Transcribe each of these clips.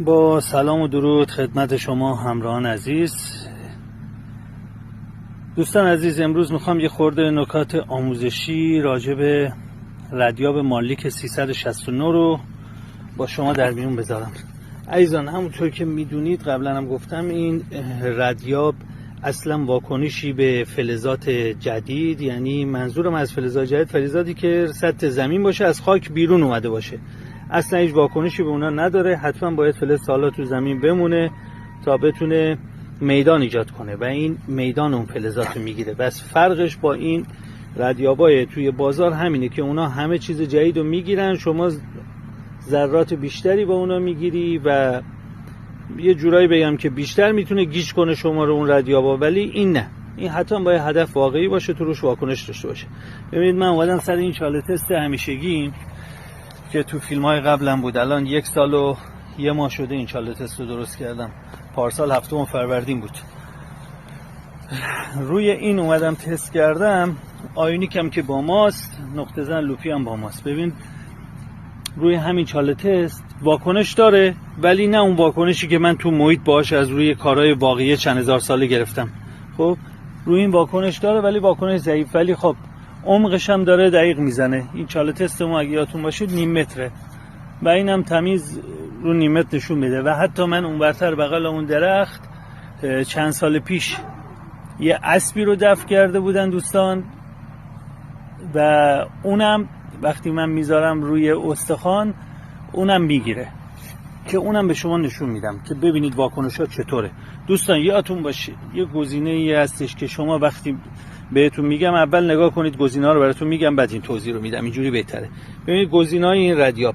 با سلام و درود خدمت شما همراهان عزیز. دوستان عزیز، امروز میخوام یه خورده نکات آموزشی راجع به ردیاب مالیک 369 رو با شما در میون بذارم. عزیزان، همونطور که میدونید قبلا هم گفتم، این ردیاب اصلا واکنشی به فلزات جدید، یعنی منظورم از فلزات جدید فلزاتی که سطح زمین باشه، از خاک بیرون اومده باشه، اصلا هیچ واکنشی به اونا نداره. حتما باید فلز سالا تو زمین بمونه تا بتونه میدان ایجاد کنه و این میدان اون فلزات رو میگیره. بس فرقش با این ردیابای توی بازار همینه که اونا همه چیز جدید رو میگیرن، شما ذرات بیشتری با اونا میگیری و یه جورایی بگم که بیشتر میتونه گیج کنه شما رو اون ردیابا، ولی این نه. این حتما باید هدف واقعی باشه، تو روش واکنش داشته باشه. ببینید، من اومدم سر این چاله تست همیشگی که تو فیلم های قبلم بود. الان 1 سال و 1 ماه شده این چاله تست رو درست کردم. پارسال 7 فروردین بود. روی این اومدم تست کردم. آیونیک هم که با ماست، نقطه زن لوپی هم با ماست. ببین، روی همین چاله تست واکنش داره، ولی نه اون واکنشی که من تو محیط باهاش از روی کارهای واقعی چند هزار ساله گرفتم. خب روی این واکنش داره، ولی واکنش ضعیف، ولی خب عمقش هم داره دقیق میزنه. این چاله تست ما اگه یادتون باشه 0.5 متره و اینم تمیز رو 0.5 متر نشون میده. و حتی من اون برتر بغل اون درخت چند سال پیش یه اسبی رو دفن کرده بودن دوستان، و اونم وقتی من میذارم روی استخوان اونم میگیره، که اونم به شما نشون میدم که ببینید واکنشات چطوره. دوستان یادتون باشه یه گزینه‌ای هستش که شما وقتی بهتون میگم اول نگاه کنید، گزینه‌ها رو براتون میگم بعد این توضیح رو میدم، اینجوری بهتره. ببینید گزینه‌های این ردیاب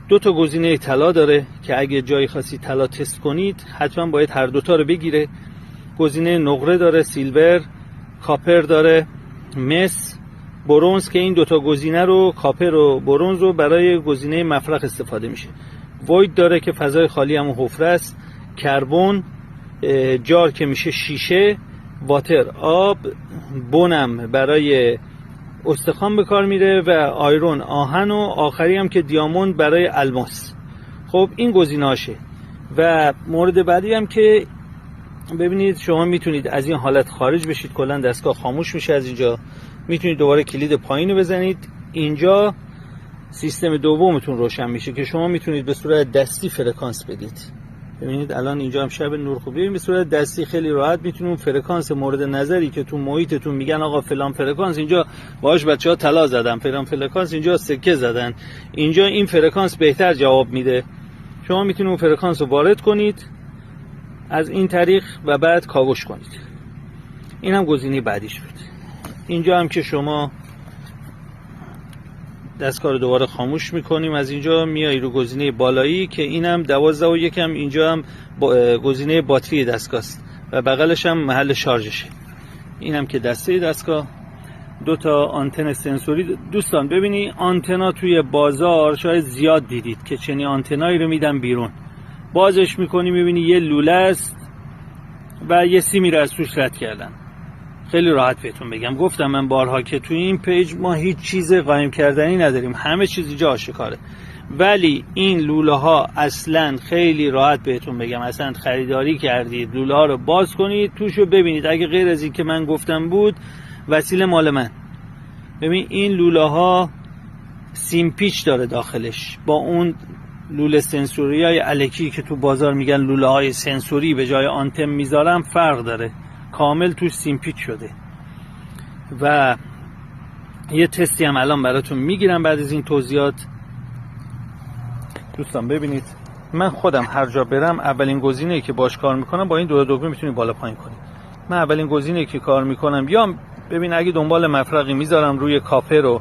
2 تا گزینه طلا داره که اگه جایی خاصی طلا تست کنید حتما باید هر دوتا رو بگیره. گزینه نقره داره، سیلور، کاپر داره، مس، برنز، که این 2 تا گزینه رو، کاپر و برنز رو، برای گزینه مفرق استفاده میشه. وید داره که فضای خالی همون حفره است، کربن، جار که میشه شیشه، واتر آب، بونم برای استخوان به کار میره، و آیرون آهن، و آخری هم که دیاموند برای الماس. خب این گزینه‌هاشه. و مورد بعدی هم که ببینید، شما میتونید از این حالت خارج بشید، کلا دستگاه خاموش میشه. از اینجا میتونید دوباره کلید پایین رو بزنید، اینجا سیستم دومتون روشن میشه که شما میتونید به صورت دستی فرکانس بدید. ببینید الان اینجا هم شب نور خوبی، به صورت دستی خیلی راحت میتونید فرکانس مورد نظری که تو محیطتون میگن آقا فلان فرکانس اینجا باهاش بچه‌ها طلا زدن، فلان فرکانس اینجا سکه زدن، اینجا این فرکانس بهتر جواب میده، شما میتونید اون فرکانس رو وارد کنید از این طریق و بعد کاوش کنید. این هم گزینه بعدیش بود. اینجا هم که شما دستگاه رو دوباره خاموش میکنیم، از اینجا میای رو گزینه بالایی که اینم 12 و یکم، اینجا هم گزینه باتری دستگاه است و بغلش هم محل شارژشه. اینم که دسته دستگاه. 2 تا آنتن سنسوری. دوستان ببینی، آنتنا توی بازار شاید زیاد دیدید که چنین آنتنایی رو میدن بیرون، بازش میکنی میبینی یه لوله است و یه سیمی رو از توش رد کردن. خیلی راحت بهتون بگم، گفتم من بارها که توی این پیج ما هیچ چیز قایم کردنی نداریم، همه چیز اینجا آشکاره. ولی این لوله ها اصلا خیلی راحت بهتون بگم، اصلا خریداری کردید لوله ها رو باز کنید توش رو ببینید، اگه غیر از این که من گفتم بود وسیله مال من. ببین این لوله ها سیم پیچ داره داخلش، با اون لوله سنسوری های الکی که تو بازار میگن لوله های سنسوری به جای آنتن میذارم فرق داره، کامل توش سیم پیچ شده. و یه تستی هم الان براتون میگیرم بعد از این توضیحات. دوستان ببینید، من خودم هر جا برم اولین گزینه‌ای که باش کار میکنم، با این 2 دکمه میتونید بالا پایین کنید. من اولین گزینه‌ای که کار میکنم، یا ببین اگه دنبال مفرقی میذارم روی کاپر رو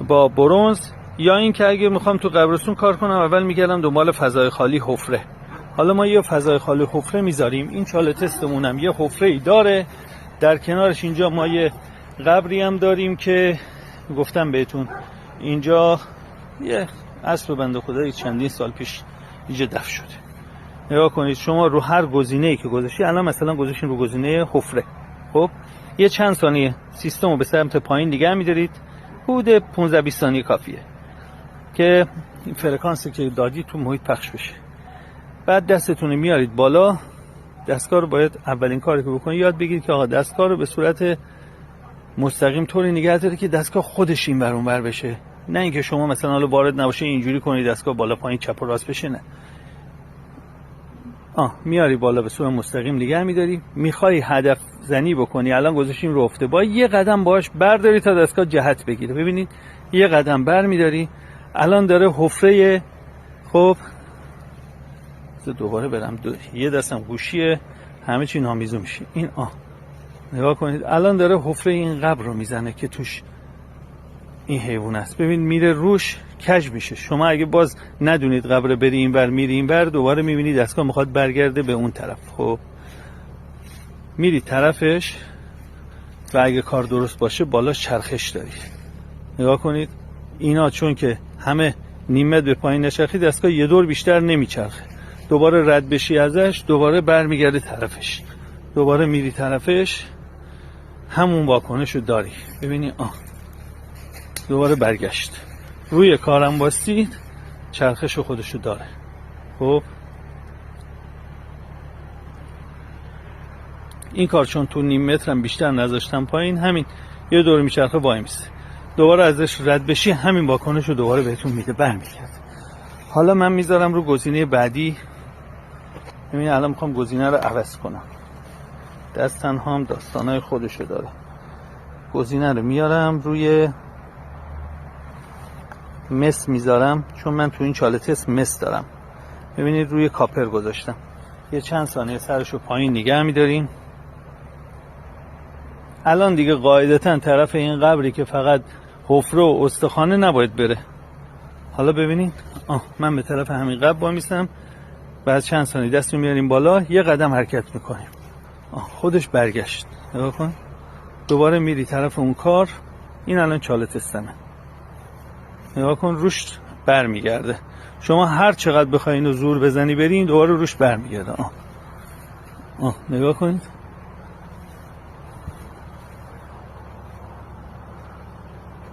با برنز، یا این که اگه میخوام تو قبرستون کار کنم اول میگردم دنبال فضای خالی حفره. حالا ما یه فضای خالی حفره میذاریم، این چاله تستمون هم یه حفره‌ای داره، در کنارش اینجا ما یه قبری هم داریم که گفتم بهتون اینجا یه اسب بنده خدایی چندین سال پیش اینجا دفن شده. نگاه کنید شما رو هر گزینه‌ای که گذاشتی، الان مثلا گذاشتین رو گزینه حفره، خب یه چند ثانیه سیستم رو به سمت پایین نگه می‌دارید، حدود 15-20 ثانیه کافیه که این فرکانسی که دادی تو محیط پخش بشه. بعد دستتون میارید بالا. دستگاه رو باید اولین کاری که بکنید یاد بگیرید که آقا دستگاه رو به صورت مستقیم طوری نگه داره که دستگاه خودش این ور اون ور بشه، نه اینکه شما مثلا حالا وارد نباشه اینجوری کنید دستگاه بالا پایین چپ و راست بشه. نه، میاری بالا به صورت مستقیم نگه میداری. میخوای هدف زنی بکنی، الان گذاشتیم رو افته، با یه قدم باش برداری تا دستگاه جهت بگیره. ببینید یه قدم بر میداری، الان داره حفره. خب دوباره برم یه دستم گوشیه، همه چی نامیزو میشه. این نگاه کنید الان داره حفره این قبر رو میزنه که توش این حیوان است. ببین میره روش، کج میشه. شما اگه باز ندونید قبر بری این بر میری این بر، دوباره میبینید دستگاه میخواد برگرده به اون طرف. خب میری طرفش و اگه کار درست باشه بالاش چرخش داری. نگاه کنید اینا چون که همه نیم متر به پایین نچرخی، دستگاه یه دور بیشتر نمیچرخه. دوباره رد بشی ازش، دوباره برمیگرده طرفش، دوباره میری طرفش، همون واکنش رو داری. ببینی دوباره برگشت، روی کارم باستید، چرخش خودشو داره. خب این کار چون تو نیم متر هم بیشتر نذاشتم پایین، همین یه دور میچرخه وای میسه، دوباره ازش رد بشی همین واکنش رو دوباره بهتون میده، برمیگرده. حالا من میذارم رو گزینه بعدی. ببین الان میخوام گزینه رو عوض کنم، دست تنها هم داستانای خودشو داره. گزینه رو میارم روی مس میذارم، چون من تو این چاله تست مس دارم. ببینید روی کاپر گذاشتم، یه چند ثانیه سرشو پایین نگه میداریم. الان دیگه قاعدتا طرف این قبری که فقط حفره و استخوانه نباید بره. حالا ببینید من به طرف همین قبر وامیستم، بعد چند ثانیه دست رو میاریم بالا، یه قدم حرکت میکنیم، خودش برگشت. نگاه کن دوباره میری طرف اون کار. این الان چاله تستمه، نگاه کن روش برمیگرده. شما هر چقدر بخواید اینو زور بزنی برین، دوباره روش برمیگرده. نگاه کنید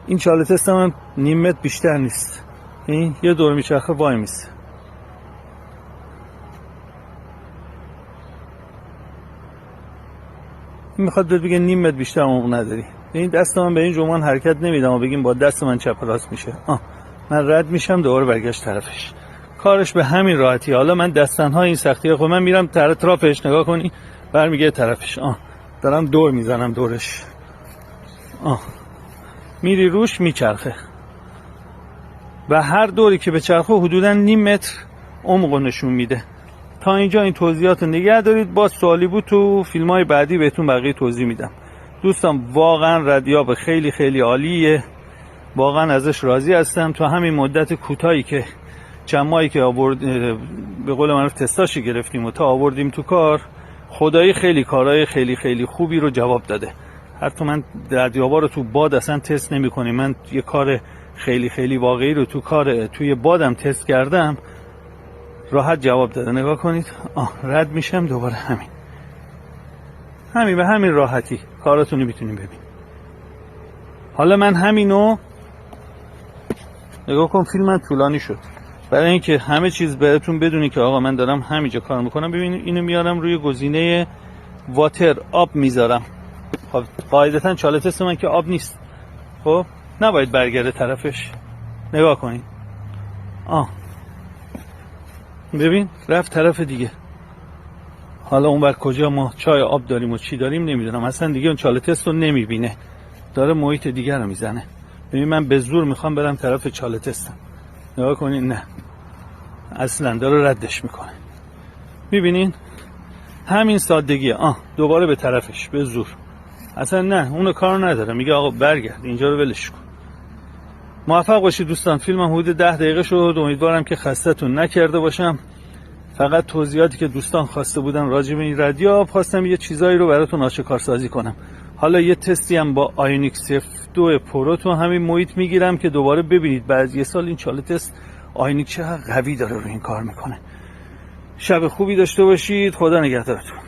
این چاله تست من نیم متر بیشتر نیست، این یه دور میچرخه وای میسته. این میخواد بگه نیم متر بیشتر عمق نداری. این دست من به این جمان حرکت نمیدم و بگیم با دست من چپ راست میشه. من رد میشم، دوباره برگشت طرفش. کارش به همین راحتی. حالا من دستنها این سختیه، خب من میرم طرفش، نگاه کنی برمیگه طرفش. دارم دور میزنم دورش. میری روش میچرخه و هر دوری که به چرخه حدودا نیم متر عمق نشون میده. تا اینجا این توضیحات رو نگه دارید. باز سوالی بود تو فیلم های بعدی بهتون بقیه توضیح میدم. دوستان واقعا ردیاب خیلی خیلی عالیه، واقعا ازش راضی هستم. تو همین مدت کوتاهی که چند ماهی که آورد به قول معروف تستاشی گرفتیم و تا آوردیم تو کار، خدایی خیلی کارهای خیلی خیلی خوبی رو جواب داده. حتی من ردیابا رو تو باد اصلا تست نمی کنیم. من یه کار خیلی خیلی واقعی رو توی بادم تست کردم، راحت جواب داده. نگاه کنید رد میشم، دوباره همین به همین راحتی کاراتونو میتونیم ببین. حالا من همینو نگاه کن، فیلم طولانی شد برای اینکه همه چیز بهتون بدونی که آقا من دارم همینجا کار میکنم. ببینید اینو میارم روی گزینه واتر، آب میذارم. خب قاعدتا چاله تست من که آب نیست، خب نباید برگرده طرفش. نگاه کنید ببین رفت طرف دیگه. حالا اون بر کجا ما چای آب داریم و چی داریم نمیدونم، اصلا دیگه اون چاله تست رو نمیبینه، داره محیط دیگر رو میزنه. ببین من به زور میخوام برم طرف چاله تستم، نگاه کنین نه اصلا داره ردش میکنه. میبینین همین سادگیه. دوباره به طرفش به زور، اصلا نه اونو کار نداره، میگه آقا برگرد اینجا رو ولش کن. موفق باشید دوستان. فیلمم حدود 10 دقیقه شد. امیدوارم که خستتون نکرده باشم. فقط توضیحاتی که دوستان خواسته بودن راجع به این ردیاب، خواستم یه چیزایی رو براتون آشکارسازی کنم. حالا یه تستی هم با آیونیکس F2 پرو تو همین محیط میگیرم که دوباره ببینید بعد یه سال این چاله تست آیونیک چقدر قوی داره رو این کار میکنه. شب خوبی داشته باشید. خدا نگهدارتون.